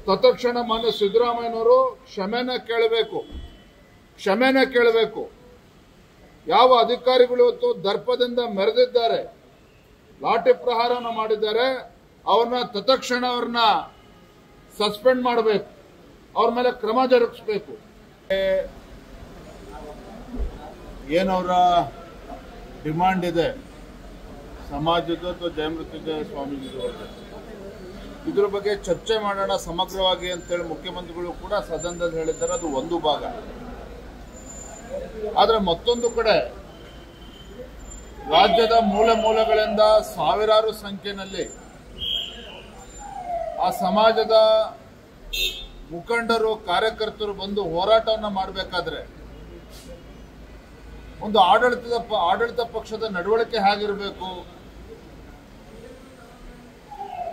ತತ್ಕ್ಷಣ ಮಾನ್ಯ ಸಿದ್ದರಾಮಯ್ಯನವರು ಕ್ಷಮೆನ ಕೇಳಬೇಕು. ಯಾವ ಅಧಿಕಾರಿಗಳು ಇವತ್ತು ದರ್ಪದಿಂದ ಮೆರೆದಿದ್ದಾರೆ, ಲಾಠಿ ಪ್ರಹಾರವನ್ನು ಮಾಡಿದ್ದಾರೆ, ಅವ್ರನ್ನ ತತ್ಕ್ಷಣ ಸಸ್ಪೆಂಡ್ ಮಾಡಬೇಕು, ಅವ್ರ ಮೇಲೆ ಕ್ರಮ ಜರುಗಿಸಬೇಕು. ಏನವರ ಡಿಮಾಂಡ್ ಇದೆ ಸಮಾಜದ ಅಥವಾ ಜಯಮೃತ್ಯುಂಜಯ ಸ್ವಾಮೀಜಿ ಇದ್ರ ಬಗ್ಗೆ ಚರ್ಚೆ ಮಾಡೋಣ ಸಮಗ್ರವಾಗಿ ಅಂತೇಳಿ ಮುಖ್ಯಮಂತ್ರಿಗಳು ಕೂಡ ಸದನದಲ್ಲಿ ಹೇಳಿದ್ದಾರೆ. ಅದು ಒಂದು ಭಾಗ. ಆದ್ರೆ ಮತ್ತೊಂದು ಕಡೆ ರಾಜ್ಯದ ಮೂಲೆಗಳಿಂದ ಸಾವಿರಾರು ಸಂಖ್ಯೆಯಲ್ಲಿ ಆ ಸಮಾಜದ ಮುಖಂಡರು ಕಾರ್ಯಕರ್ತರು ಬಂದು ಹೋರಾಟವನ್ನು ಮಾಡಬೇಕಾದ್ರೆ ಒಂದು ಆಡಳಿತ ಪಕ್ಷದ ನಡವಳಿಕೆ ಹೇಗಿರಬೇಕು,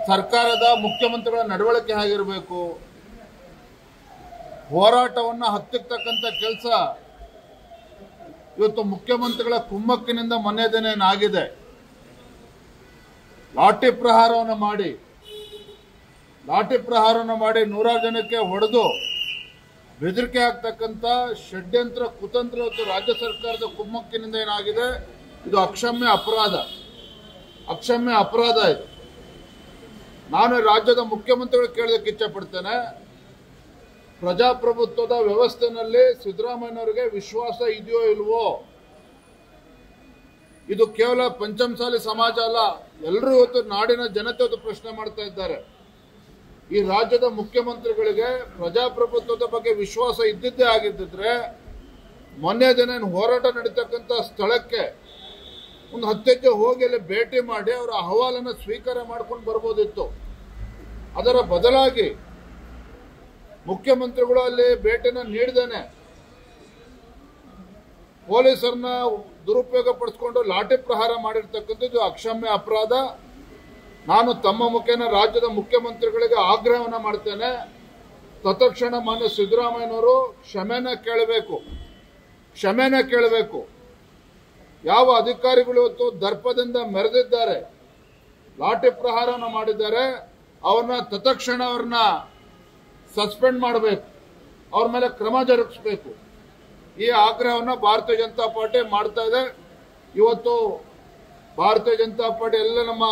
ಸರ್ಕಾರದ ಮುಖ್ಯಮಂತ್ರಿಗಳ ನಡವಳಿಕೆ ಹೇಗಿರಬೇಕು, ಹೋರಾಟವನ್ನು ಹತ್ತಿಕ್ಕತಕ್ಕಂಥ ಕೆಲಸ ಇವತ್ತು ಮುಖ್ಯಮಂತ್ರಿಗಳ ಕುಮ್ಮಕ್ಕಿನಿಂದ ಮೊನ್ನೆ ದಿನ ಏನಾಗಿದೆ, ಲಾಠಿ ಪ್ರಹಾರವನ್ನು ಮಾಡಿ ನೂರಾರು ಜನಕ್ಕೆ ಹೊಡೆದು ಬೆದರಿಕೆ ಆಗ್ತಕ್ಕಂಥ ಷಡ್ಯಂತ್ರ ಕುತಂತ್ರ ಇವತ್ತು ರಾಜ್ಯ ಸರ್ಕಾರದ ಕುಮ್ಮಕ್ಕಿನಿಂದ ಏನಾಗಿದೆ, ಇದು ಅಕ್ಷಮ್ಯ ಅಪರಾಧ ಇದು. ನಾನು ರಾಜ್ಯದ ಮುಖ್ಯಮಂತ್ರಿಗಳು ಕೇಳೋದಕ್ಕೆ ಇಚ್ಛೆ ಪಡ್ತೇನೆ, ಪ್ರಜಾಪ್ರಭುತ್ವದ ವ್ಯವಸ್ಥೆಯಲ್ಲಿ ಸಿದ್ದರಾಮಯ್ಯನವರಿಗೆ ವಿಶ್ವಾಸ ಇದೆಯೋ ಇಲ್ವೋ? ಇದು ಕೇವಲ ಪಂಚಮಸಾಲಿ ಸಮಾಜ ಅಲ್ಲ, ಎಲ್ಲರೂ ಇವತ್ತು ನಾಡಿನ ಜನತೆ ಇವತ್ತು ಪ್ರಶ್ನೆ ಮಾಡ್ತಾ ಇದ್ದಾರೆ. ಈ ರಾಜ್ಯದ ಮುಖ್ಯಮಂತ್ರಿಗಳಿಗೆ ಪ್ರಜಾಪ್ರಭುತ್ವದ ಬಗ್ಗೆ ವಿಶ್ವಾಸ ಇದ್ದಿದ್ದೇ ಆಗಿದ್ದಿದ್ರೆ ಮೊನ್ನೆ ದಿನ ಹೋರಾಟ ನಡೀತಕ್ಕಂಥ ಸ್ಥಳಕ್ಕೆ ಒಂದು 10 ಹೆಜ್ಜೆ ಹೋಗಿ ಅಲ್ಲಿ ಭೇಟಿ ಮಾಡಿ ಅವರ ಅಹವಾಲನ್ನು ಸ್ವೀಕಾರ ಮಾಡ್ಕೊಂಡು ಬರ್ಬೋದಿತ್ತು. ಅದರ ಬದಲಾಗಿ ಮುಖ್ಯಮಂತ್ರಿಗಳು ಅಲ್ಲಿ ಭೇಟಿನ ನೀಡಿದ್ದೇನೆ ಪೊಲೀಸರನ್ನ ದುರುಪಯೋಗ ಪಡಿಸಿಕೊಂಡು ಲಾಠಿ ಪ್ರಹಾರ ಮಾಡಿರ್ತಕ್ಕಂಥದ್ದು ಅಕ್ಷಮ್ಯ ಅಪರಾಧ. ನಾನು ತಮ್ಮ ಮುಖೇನ ರಾಜ್ಯದ ಮುಖ್ಯಮಂತ್ರಿಗಳಿಗೆ ಆಗ್ರಹವನ್ನು ಮಾಡ್ತೇನೆ, ತತ್ಕ್ಷಣ ಮಾನ್ಯ ಸಿದ್ದರಾಮಯ್ಯನವರು ಕ್ಷಮೆನ ಕೇಳಬೇಕು. ಯಾವ ಅಧಿಕಾರಿಗಳು ಇವತ್ತು ದರ್ಪದಿಂದ ಮೆರೆದಿದ್ದಾರೆ, ಲಾಠಿ ಪ್ರಹಾರವನ್ನು ಮಾಡಿದ್ದಾರೆ, ಅವ್ರನ್ನ ತತ್ಕ್ಷಣ ಸಸ್ಪೆಂಡ್ ಮಾಡಬೇಕು, ಅವ್ರ ಮೇಲೆ ಕ್ರಮ ಜರುಗಿಸಬೇಕು. ಈ ಆಗ್ರಹವನ್ನು ಭಾರತೀಯ ಜನತಾ ಪಾರ್ಟಿ ಮಾಡ್ತಾ ಇದೆ. ಇವತ್ತು ಭಾರತೀಯ ಜನತಾ ಪಾರ್ಟಿ ಎಲ್ಲ ನಮ್ಮ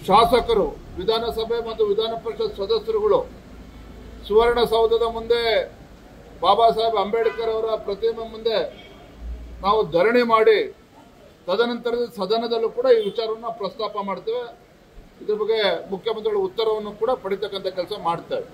ಶಾಸಕರು, ವಿಧಾನಸಭೆ ಮತ್ತು ವಿಧಾನ ಪರಿಷತ್ ಸದಸ್ಯರುಗಳು ಸುವರ್ಣಸೌಧದ ಮುಂದೆ ಬಾಬಾ ಸಾಹೇಬ್ ಅಂಬೇಡ್ಕರ್ ಅವರ ಪ್ರತಿಮೆ ಮುಂದೆ ನಾವು ಧರಣಿ ಮಾಡಿ ತದನಂತರದ ಸದನದಲ್ಲೂ ಕೂಡ ಈ ವಿಚಾರವನ್ನು ಪ್ರಸ್ತಾಪ ಮಾಡ್ತೇವೆ. ಇದ್ರ ಬಗ್ಗೆ ಮುಖ್ಯಮಂತ್ರಿಗಳ ಉತ್ತರವನ್ನು ಕೂಡ ಪಡಿತಕ್ಕಂಥ ಕೆಲಸ ಮಾಡ್ತೇವೆ.